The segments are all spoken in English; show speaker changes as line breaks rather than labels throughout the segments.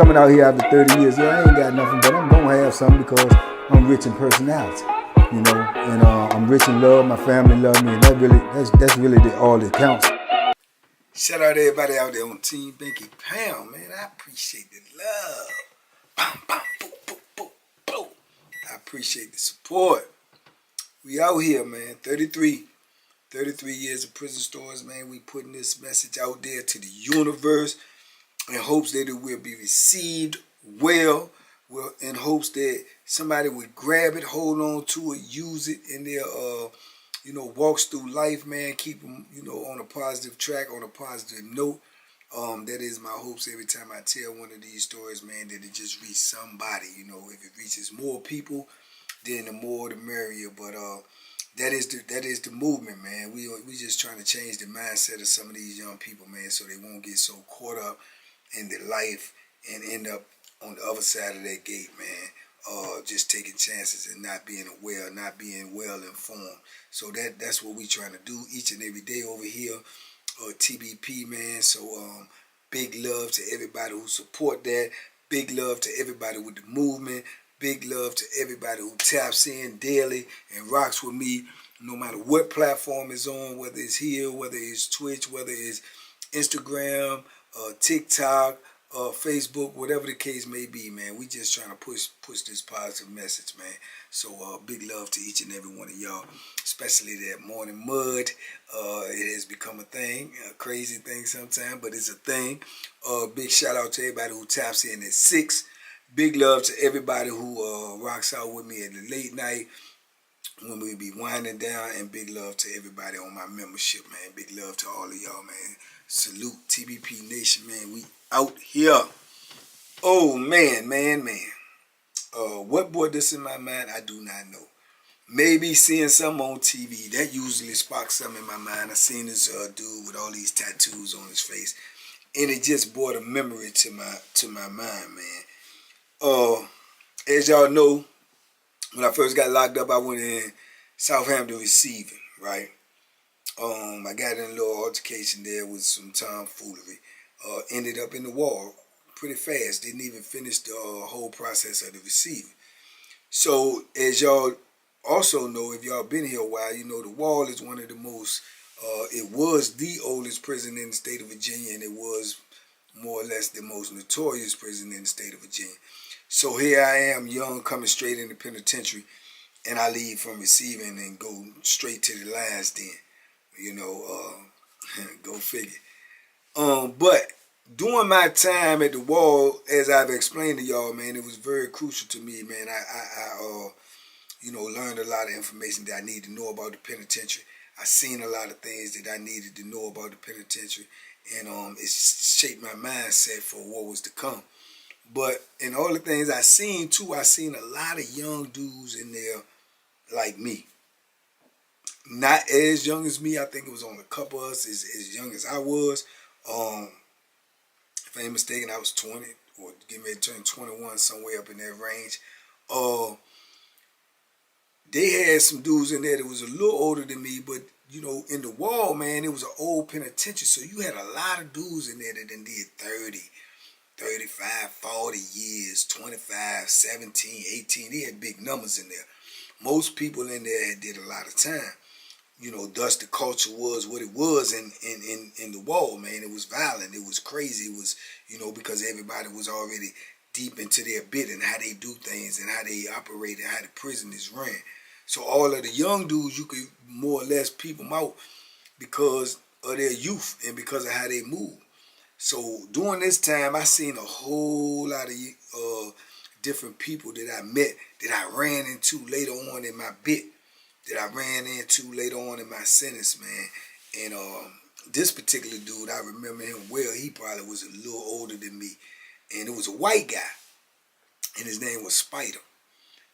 coming out here after 30 years. Yeah, I ain't got nothing, but I'm gonna have something because I'm rich in personality, you know, and I'm rich in love. My family love me, and that's really all that counts. Shout out to everybody out there on Team Banky Pound, man. I appreciate the love. Bam, bam, boom, boom, boom, boom. I appreciate the support. We out here, man. 33 years of prison stories, man. We putting this message out there to the universe in hopes that it will be received well, in hopes that somebody would grab it, hold on to it, use it in their, walks through life, man. Keep them, on a positive track, on a positive note. That is my hopes every time I tell one of these stories, man, that it just reaches somebody. If it reaches more people, then the more the merrier. But that is the movement, man. We just trying to change the mindset of some of these young people, man, so they won't get so caught up in their life and end up on the other side of that gate, man. Just taking chances and not being aware, not being well informed. So that's what we trying to do each and every day over here, TBP, man. So big love to everybody who support that. Big love to everybody with the movement. Big love to everybody who taps in daily and rocks with me, no matter what platform is on, whether it's here, whether it's Twitch, whether it's Instagram, TikTok, Facebook, whatever the case may be, man. We just trying to push this positive message, man. So big love to each and every one of y'all, especially that morning mud. It has become a thing, a crazy thing sometimes, but it's a thing. Big shout out to everybody who taps in at 6. Big love to everybody who rocks out with me at the late night when we be winding down, and big love to everybody on my membership, man. Big love to all of y'all, man. Salute TBP Nation, man. We out here. Oh, man. What brought this in my mind, I do not know. Maybe seeing something on TV. That usually sparks something in my mind. I seen this dude with all these tattoos on his face, and it just brought a memory to my mind, man. As y'all know, when I first got locked up, I went in Southampton receiving, right? I got in a little altercation there with some tomfoolery. Ended up in the wall pretty fast. Didn't even finish the whole process of the receiving. So, as y'all also know, if y'all been here a while, the wall is one of the most, it was the oldest prison in the state of Virginia, and it was more or less the most notorious prison in the state of Virginia. So here I am, young, coming straight in the penitentiary, and I leave from receiving and go straight to the lion's den. Go figure. But during my time at the wall, as I've explained to y'all, man, it was very crucial to me, man. I learned a lot of information that I needed to know about the penitentiary. I seen a lot of things that I needed to know about the penitentiary, and it shaped my mindset for what was to come. But in all the things I seen too, I seen a lot of young dudes in there like me. Not as young as me. I think it was on a couple of us as young as I was. If I ain't mistaken, I was 20 or getting ready to turn 21, somewhere up in that range. They had some dudes in there that was a little older than me, but in the wall, man, it was an old penitentiary, so you had a lot of dudes in there that done did 30, 35, 40 years, 25, 17, 18. They had big numbers in there. Most people in there had did a lot of time. Thus the culture was what it was in the wall, man. It was violent. It was crazy. It was, because everybody was already deep into their bit and how they do things and how they operate and how the prison is ran. So all of the young dudes, you could more or less peep them out because of their youth and because of how they move. So during this time, I seen a whole lot of different people that I met, that I ran into later on in my bit, that I ran into later on in my sentence, man. And this particular dude, I remember him well. He probably was a little older than me. And it was a white guy, and his name was Spider.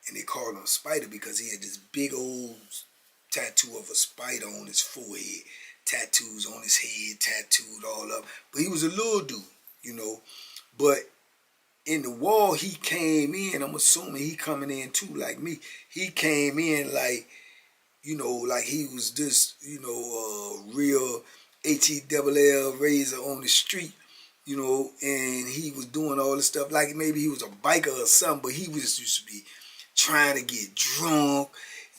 And they called him Spider because he had this big old tattoo of a spider on his forehead, tattoos on his head, tattooed all up. But he was a little dude, But in the wall, he came in, I'm assuming he coming in too, like me. He came in like, like he was this, real HELL raiser on the street, you know, and he was doing all this stuff like maybe he was a biker or something, but he was just used to be trying to get drunk,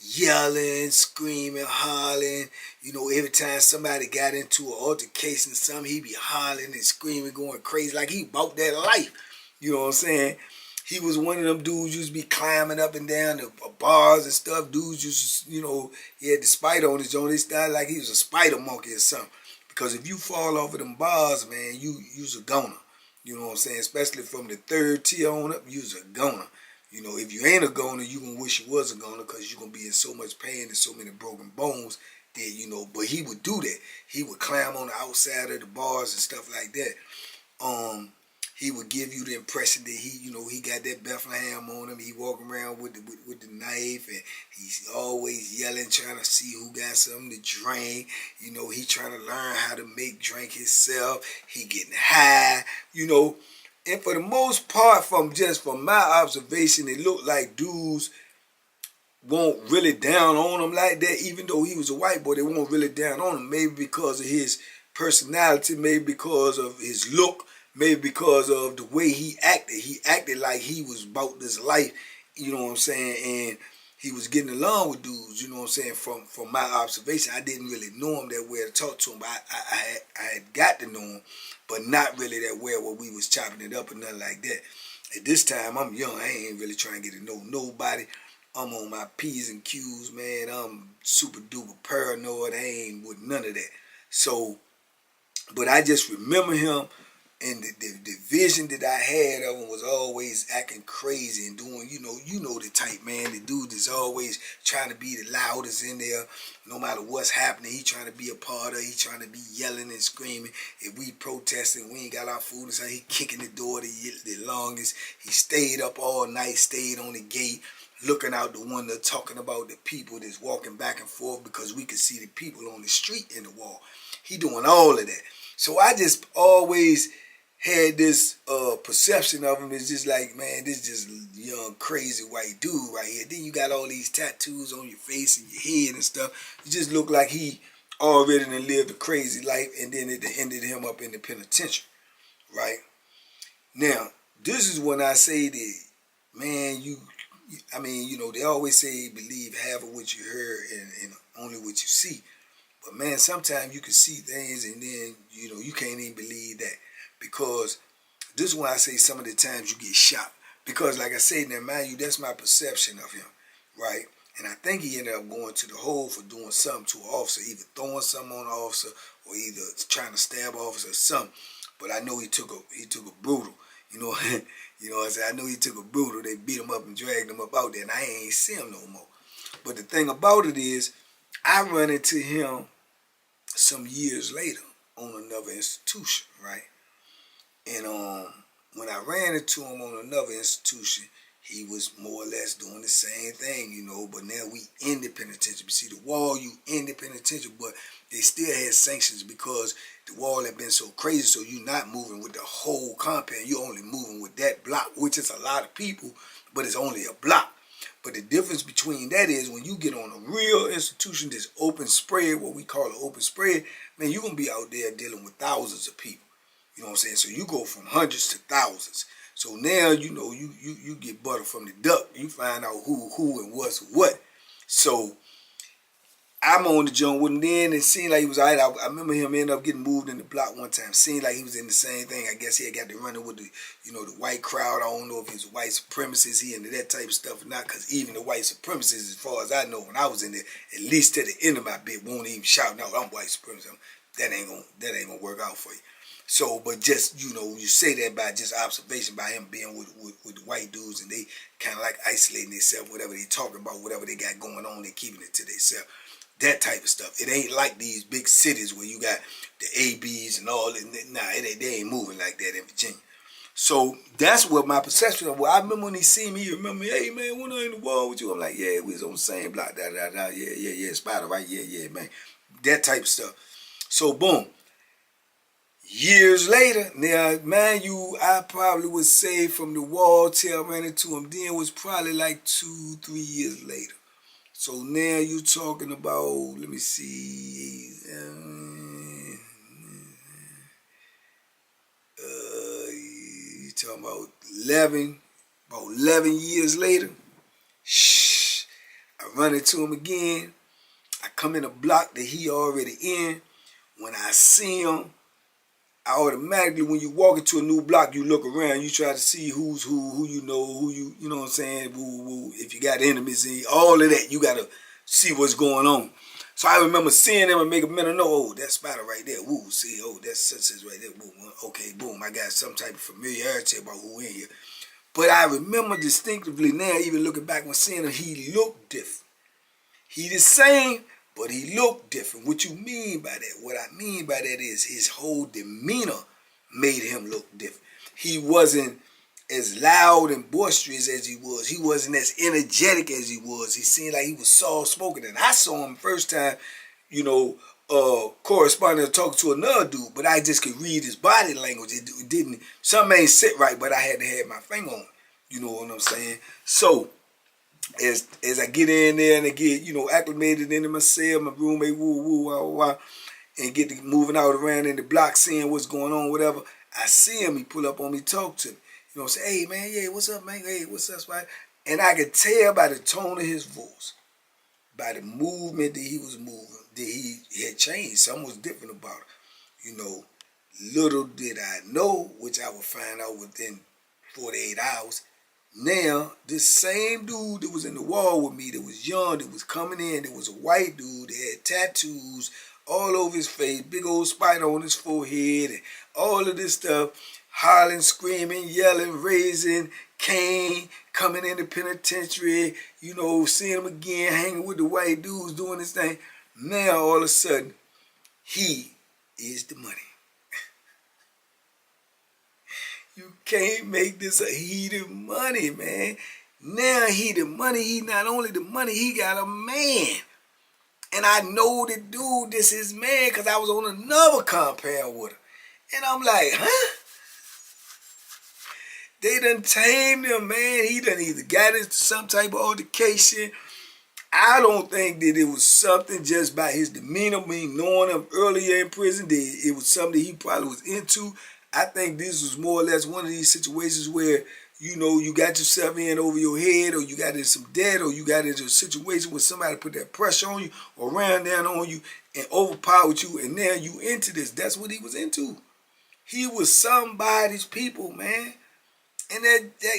yelling, screaming, hollering. You know, every time somebody got into an altercation or something, he'd be hollering and screaming, going crazy, like he bought that life. You know what I'm saying? He was one of them dudes used to be climbing up and down the bars and stuff. Dudes used to, you know, he had the spider on his joint. He started like he was a spider monkey or something. Because if you fall off of them bars, man, you's a goner. You know what I'm saying? Especially from the third tier on up, you's a goner. You know, if you ain't a goner, you gonna wish you was a goner because you're gonna be in so much pain and so many broken bones that, you know, but he would do that. He would climb on the outside of the bars and stuff like that. He would give you the impression that he, you know, he got that Bethlehem on him. He walking around with the knife, and he's always yelling, trying to see who got something to drink. You know, he trying to learn how to make drink himself. He getting high, you know. And for the most part, from my observation, it looked like dudes won't really down on him like that, even though he was a white boy. They won't really down on him, maybe because of his personality, maybe because of his look, maybe because of the way he acted. He acted like he was about this life, you know what I'm saying, and he was getting along with dudes, you know what I'm saying, from my observation. I didn't really know him that well to talk to him, but I had got to know him, but not really that well where we was chopping it up or nothing like that. At this time, I'm young. I ain't really trying to get to know nobody. I'm on my P's and Q's, man. I'm super duper paranoid. I ain't with none of that. So, but I just remember him, and the vision that I had of him was always acting crazy and doing, you know the type, man. The dude is always trying to be the loudest in there. No matter what's happening, he trying to be a part of it. He trying to be yelling and screaming. If we protesting, we ain't got our food inside, he kicking the door the longest. He stayed up all night, stayed on the gate, looking out the window, talking about the people that's walking back and forth because we could see the people on the street in the wall. He doing all of that. So I just always had this perception of him as just like, man, this just young, crazy white dude right here. Then you got all these tattoos on your face and your head and stuff. You just look like he already done lived a crazy life, and then it ended him up in the penitentiary, right? Now, this is when I say that, man, I mean, you know, they always say believe half of what you heard and only what you see. But man, sometimes you can see things and then, you know, you can't even believe that. Because this is why I say some of the times you get shot. Because like I said, now mind you, that's my perception of him, right? And I think he ended up going to the hole for doing something to an officer, either throwing something on an officer or either trying to stab an officer or something. But I know he took a brutal, you know, you know what I'm saying? I know he took a brutal. They beat him up and dragged him up out there, and I ain't see him no more. But the thing about it is, I run into him some years later on another institution, right? And when I ran into him on another institution, he was more or less doing the same thing, you know, but now we in the penitentiary. You see, the wall, you in the penitentiary, but they still had sanctions because the wall had been so crazy, so you're not moving with the whole compound. You're only moving with that block, which is a lot of people, but it's only a block. But the difference between that is when you get on a real institution that's open spread, what we call an open spread, man, you're going to be out there dealing with thousands of people. You know what I'm saying? So you go from hundreds to thousands. So now, you know, you get butter from the duck. You find out who and what's what. So I'm on the joint with him then. It seemed like he was all right. I remember him ended up getting moved in the block one time. Seemed like he was in the same thing. I guess he had got to running with the, you know, the white crowd. I don't know if he was a white supremacist. He into that type of stuff or not. Because even the white supremacists, as far as I know, when I was in there, at least to the end of my bit, won't even shout, "No, I'm white supremacist." That ain't gonna work out for you. So, but just, you know, you say that by just observation, by him being with the white dudes, and they kind of like isolating themselves, whatever they talking about, whatever they got going on, they keeping it to themselves. That type of stuff. It ain't like these big cities where you got the ABs and all that. Nah, they ain't moving like that in Virginia. So that's what my perception of. Well, I remember when he see me, he remember me, hey man, when I in the wall with you, I'm like, yeah, we was on the same block, yeah, Spider, right? Yeah, man. That type of stuff. So boom. Years later, now, man, I probably would say from the wall till I ran into him then was probably like 2-3 years later. So now you talking about, let me see, talking about 11 years later. Shh, I run into him again. I come in a block that he already in. When I see him, I automatically, when you walk into a new block, you look around, you try to see who's who you know, you know what I'm saying, if you got enemies, all of that, you got to see what's going on. So I remember seeing them and make a mental note, oh, that spider right there, woo, see, oh, that's such right there, boom, okay, boom, I got some type of familiarity about who in here. But I remember distinctively now, even looking back when seeing him, he looked different. He the same, but he looked different. What you mean by that? What I mean by that is his whole demeanor made him look different. He wasn't as loud and boisterous as he was. He wasn't as energetic as he was. He seemed like he was soft-spoken. And I saw him first time, you know, corresponding to talk to another dude, but I just could read his body language. It didn't, something ain't sit right, but I had to have my finger on it. You know what I'm saying? So, as I get in there and I get, you know, acclimated into my cell, my roommate, and get to moving out around in the block, seeing what's going on, whatever, I see him, he pull up on me, talk to me. You know, say, hey, man, yeah, what's up, man? Hey, what's up, right? And I could tell by the tone of his voice, by the movement that he was moving, that he had changed. Something was different about it. You know, little did I know, which I would find out within 48 hours, now, this same dude that was in the wall with me, that was young, that was coming in, that was a white dude, that had tattoos all over his face, big old spider on his forehead, and all of this stuff, hollering, screaming, yelling, raising Cain, coming in the penitentiary, you know, seeing him again, hanging with the white dudes, doing this thing. Now, all of a sudden, he is the money. You can't make this a heated money, man. Now he the money. He not only the money, he got a man. And I know the dude, this is man, because I was on another compound with him. And I'm like, huh? They done tamed him, man. He done either got into some type of altercation. I don't think that it was something just by his demeanor, me knowing him earlier in prison, that it was something he probably was into. I think this was more or less one of these situations where, you know, you got yourself in over your head, or you got into some debt, or you got into a situation where somebody put that pressure on you or ran down on you and overpowered you, and now you into this. That's what he was into. He was somebody's people, man. And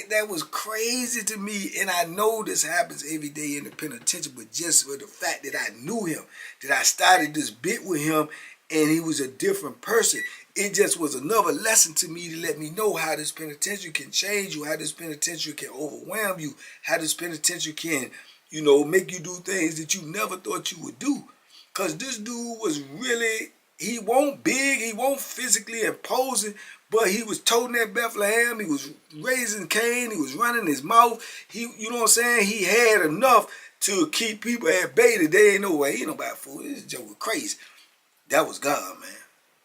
that was crazy to me. And I know this happens every day in the penitentiary, but just for the fact that I knew him, that I started this bit with him, and he was a different person, it just was another lesson to me to let me know how this penitentiary can change you, how this penitentiary can overwhelm you, how this penitentiary can, you know, make you do things that you never thought you would do. Because this dude was really, he wasn't big, he wasn't physically imposing, but he was toting that Bethlehem, he was raising Cain, he was running his mouth. He, you know what I'm saying? He had enough to keep people at bay that they ain't no way, he ain't nobody fool. This joke was crazy. That was God, man.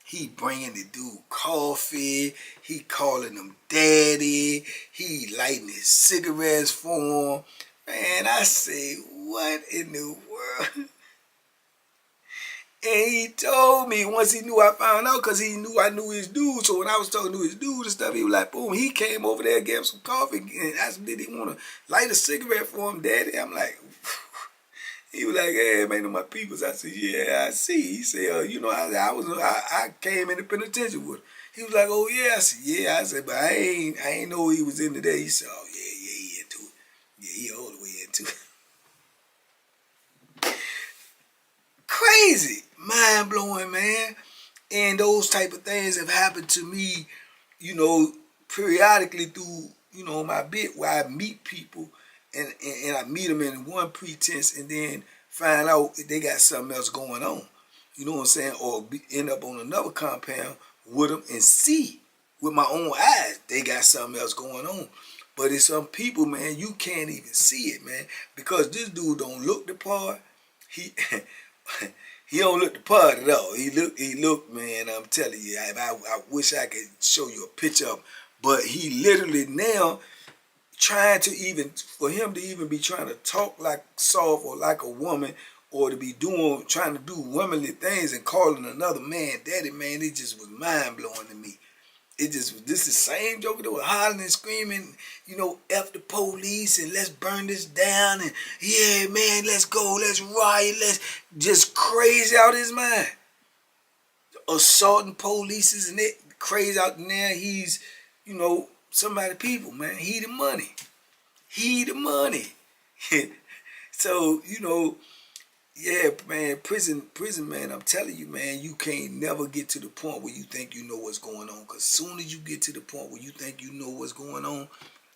He bringing the dude coffee. He calling him daddy. He lighting his cigarettes for him. Man, I say, what in the world? And he told me once he knew I found out, because he knew I knew his dude. So when I was talking to his dude and stuff, he was like, boom, he came over there and gave him some coffee. And asked him, did he want to light a cigarette for him, daddy? I'm like, he was like, hey, man, my peoples. I said, yeah, I see. He said, you know, I came in the penitentiary with him. He was like, oh, yeah. I said, yeah. I said, but I ain't know he was into that. He said, oh, yeah, he into it. Yeah, he all the way into it. Crazy. Mind-blowing, man. And those type of things have happened to me, you know, periodically through, you know, my bit where I meet people. And I meet them in one pretense and then find out if they got something else going on. You know what I'm saying? Or end up on another compound with them and see with my own eyes they got something else going on. But it's some people, man, you can't even see it, man. Because this dude don't look the part. He don't look the part at all. He look, man, I'm telling you, I wish I could show you a picture of him. But he literally now, trying to even, for him to even be trying to talk like soft or like a woman, or to be trying to do womanly things and calling another man daddy, man, it just was mind-blowing to me. This is the same joker that was hollering and screaming, F the police and let's burn this down and yeah, man, let's go, let's riot, let's just crazy out his mind. Assaulting police and it crazy out in there. He's, somebody people, man. He the money. He the money. So, yeah, man, prison, man, I'm telling you, man, you can't never get to the point where you think you know what's going on. Because soon as you get to the point where you think you know what's going on,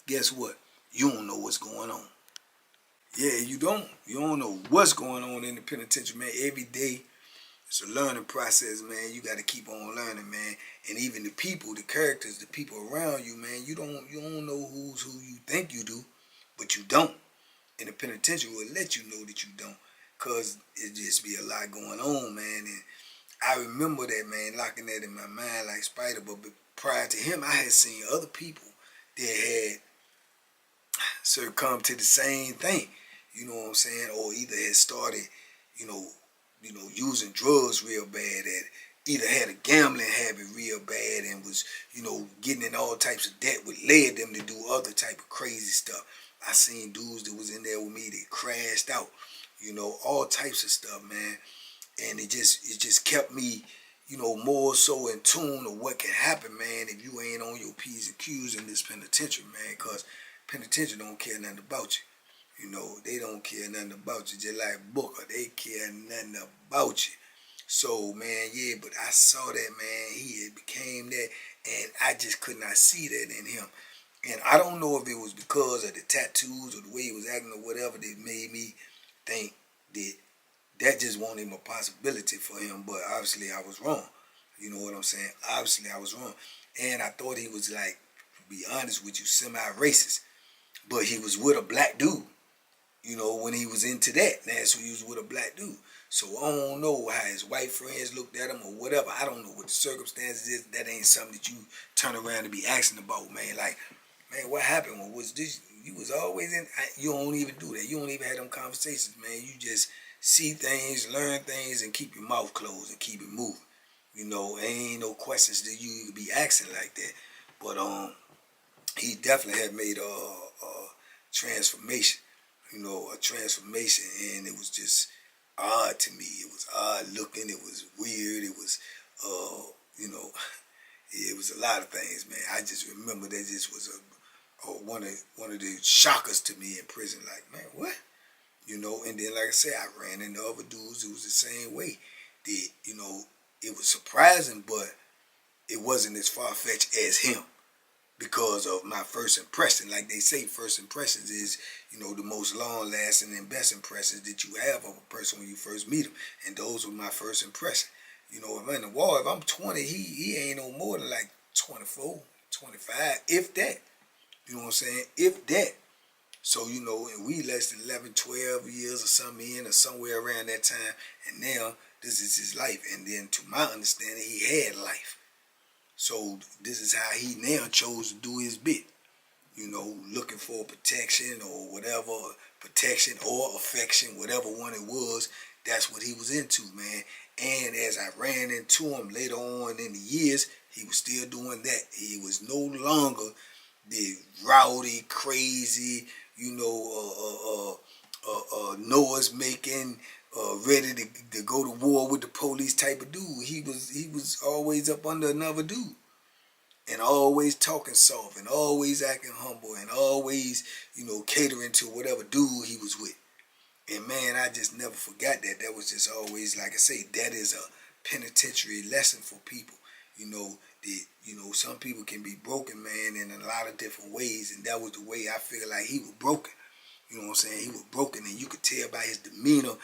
guess what? You don't know what's going on. Yeah, you don't. You don't know what's going on in the penitentiary, man. Every day, it's a learning process, man. You got to keep on learning, man. And even the people, the characters, the people around you, man, you don't know who's who you think you do, but you don't. And the penitentiary will let you know that you don't. Because it just be a lot going on, man. And I remember that, man, locking that in my mind like Spider. But prior to him, I had seen other people that had succumbed to the same thing. You know what I'm saying? Or either had started, you know, using drugs real bad, that either had a gambling habit real bad and was, getting in all types of debt, which led them to do other type of crazy stuff. I seen dudes that was in there with me that crashed out, all types of stuff, man. And it just kept me, more so in tune of what can happen, man, if you ain't on your P's and Q's in this penitentiary, man, because penitentiary don't care nothing about you. They don't care nothing about you. Just like Booker, they care nothing about you. So, man, yeah, but I saw that, man. He had became that, and I just could not see that in him. And I don't know if it was because of the tattoos or the way he was acting or whatever that made me think that just wasn't even a possibility for him. But obviously I was wrong. You know what I'm saying? Obviously I was wrong. And I thought he was, like, to be honest with you, semi-racist. But he was with a black dude. When he was into that. That's who he was with, a black dude. So I don't know how his white friends looked at him or whatever. I don't know what the circumstances is. That ain't something that you turn around and be asking about, man. Like, man, what happened? Was this? You was always in. You don't even do that. You don't even have them conversations, man. You just see things, learn things, and keep your mouth closed and keep it moving. Ain't no questions that you be asking like that. But he definitely had made a transformation. A transformation, and it was just odd to me. It was odd looking. It was weird. It was, it was a lot of things, man. I just remember that this was one of the shockers to me in prison. Like, man, what? And then, like I said, I ran into other dudes. It was the same way. It was surprising, but it wasn't as far-fetched as him. Because of my first impression. Like they say, first impressions is, the most long-lasting and best impressions that you have of a person when you first meet them. And those were my first impression. If I'm in the wall, if I'm 20, he ain't no more than like 24, 25, if that. You know what I'm saying? If that. So, and we less than 11, 12 years or something in or somewhere around that time. And now, this is his life. And then to my understanding, he had life. So this is how he now chose to do his bit. Looking for protection or whatever, protection or affection, whatever one it was, that's what he was into, man. And as I ran into him later on in the years, he was still doing that. He was no longer the rowdy, crazy, noise making, ready to go to war with the police type of dude. He was always up under another dude. And always talking soft and always acting humble and always, catering to whatever dude he was with. And man, I just never forgot that. That was just always, like I say, that is a penitentiary lesson for people. That, some people can be broken, man, in a lot of different ways. And that was the way I feel like he was broken. You know what I'm saying? He was broken, and you could tell by his demeanor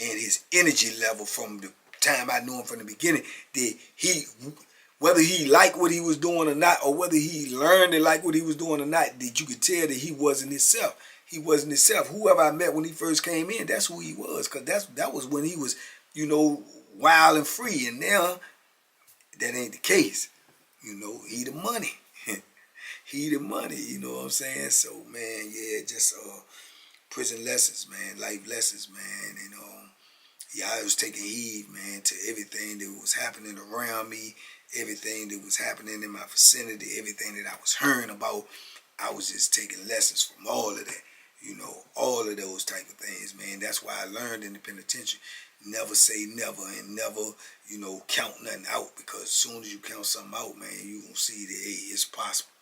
and his energy level from the time I knew him from the beginning that whether he liked what he was doing or not, or whether he learned to like what he was doing or not, that you could tell that he wasn't himself. He wasn't himself. Whoever I met when he first came in, that's who he was, because that was when he was, wild and free. And now, that ain't the case. He the money. He the money, you know what I'm saying? So, man, yeah, just prison lessons, man, life lessons, man. And I was taking heed, man, to everything that was happening around me everything that was happening in my vicinity, everything that I was hearing about, I was just taking lessons from all of that. You know, all of those type of things, man. That's why I learned in the penitentiary. Never say never, and never, you know, count nothing out, because as soon as you count something out, man, you gonna see that, hey, it's possible.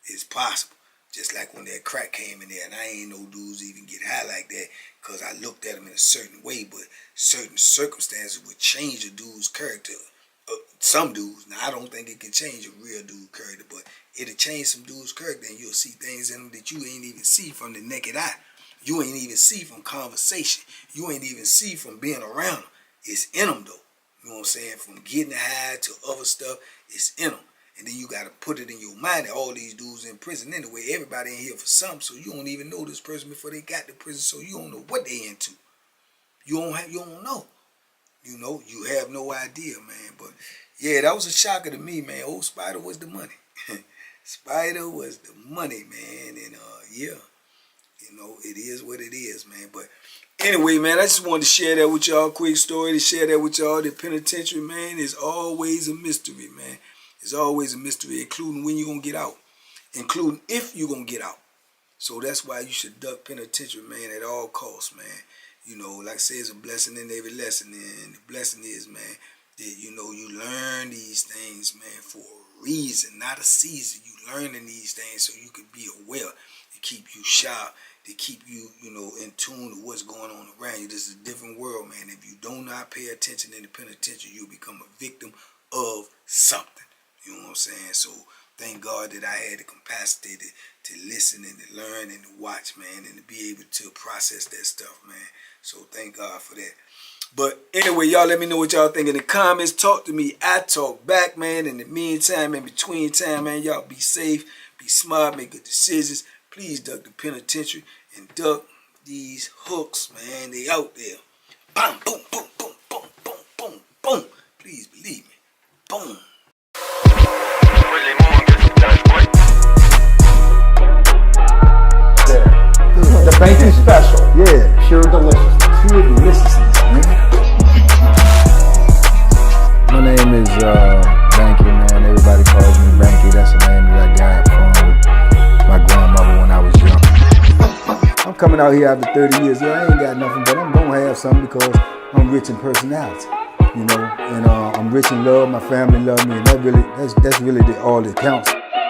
It's possible. Just like when that crack came in there, and I ain't no dudes even get high like that, because I looked at them in a certain way, but certain circumstances would change a dude's character. Some dudes, now I don't think it can change a real dude's character, but it'll change some dude's character, and you'll see things in them that you ain't even see from the naked eye. You ain't even see from conversation. You ain't even see from being around them. It's in them, though. You know what I'm saying? From getting high to other stuff, it's in them. And then you got to put it in your mind that all these dudes in prison anyway, everybody in here for something, so you don't even know this person before they got to prison, so you don't know what they into. You don't know. You know, you have no idea, man. But yeah, that was a shocker to me, man. Old Spider was the money. Spider was the money, man. And yeah, you know, it is what it is, man. But anyway, man, I just wanted to share that with y'all. Quick story to share that with y'all. The penitentiary, man, is always a mystery, man. It's always a mystery, including when you're going to get out, including if you're going to get out. So that's why you should duck penitentiary, man, at all costs, man. You know, like I say, it's a blessing in every lesson. And the blessing is, man, that, you know, you learn these things, man, for a reason, not a season. You learning these things so you can be aware, to keep you sharp, to keep you, you know, in tune to what's going on around you. This is a different world, man. If you do not pay attention in the penitentiary, you'll become a victim of something. You know what I'm saying? So thank God that I had the capacity to listen and to learn and to watch, man, and to be able to process that stuff, man. So thank God for that. But anyway, y'all let me know what y'all think in the comments. Talk to me. I talk back, man. In the meantime, in between time, man, y'all be safe, be smart, make good decisions. Please duck the penitentiary and duck these hooks, man. They out there. Boom, boom, boom, boom, boom, boom, boom, boom. Please believe me. Boom.
The Banky special.
Yeah.
Pure deliciousness.
Pure deliciousness, man. My name is Banky, man. Everybody calls me Banky. That's the name that I got from my grandmother when I was young. I'm coming out here after 30 years. Yeah, I ain't got nothing, but I'm going to have something because I'm rich in personality. You know, and I'm rich in love. My family love me, and that's really all that counts.